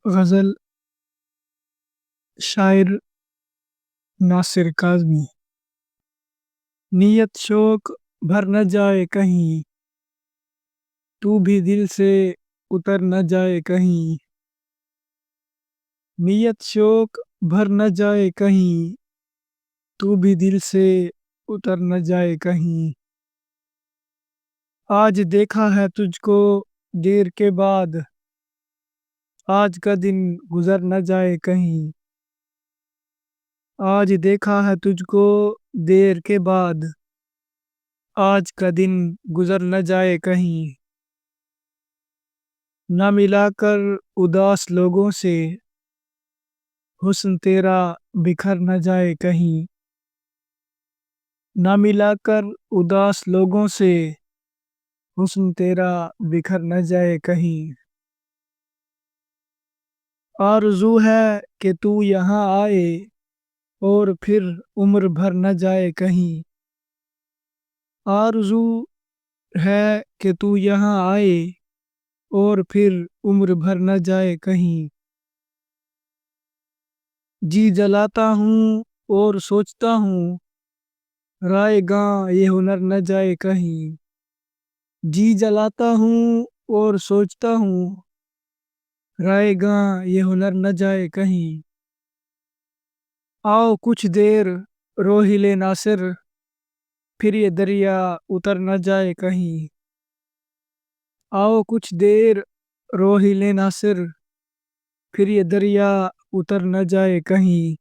غزل شاعر ناصر کاظمی۔ نیت شوق بھر نہ جائے کہیں، تو بھی دل سے اتر نہ جائے کہیں۔ نیت شوق بھر نہ جائے کہیں، تو بھی دل سے اتر نہ جائے کہیں۔ آج دیکھا ہے تجھ کو دیر کے بعد، آج کا دن گزر نہ جائے کہیں۔ آج دیکھا ہے تجھ کو دیر کے بعد، آج کا دن گزر نہ جائے کہیں۔ نہ ملا کر اداس لوگوں سے، حسن تیرا بکھر نہ جائے کہیں۔ نہ ملا کر اداس لوگوں سے، حسن تیرا بکھر نہ جائے کہیں۔ آرزو ہے کہ تو یہاں آئے، اور پھر عمر بھر نہ جائے کہیں۔ آرزو ہے کہ تو یہاں آئے، اور پھر عمر بھر نہ جائے کہیں۔ جی جلاتا ہوں اور سوچتا ہوں، رائے گاں یہ ہنر نہ جائے کہیں۔ جی جلاتا ہوں اور سوچتا ہوں، رائے گاں یہ ہنر نہ جائے کہیں۔ آؤ کچھ دیر رو ہی لے ناصر، پھر یہ دریا اتر نہ جائے کہیں۔ آؤ کچھ دیر رو ہی لے ناصر، پھر یہ دریا اتر نہ جائے کہیں۔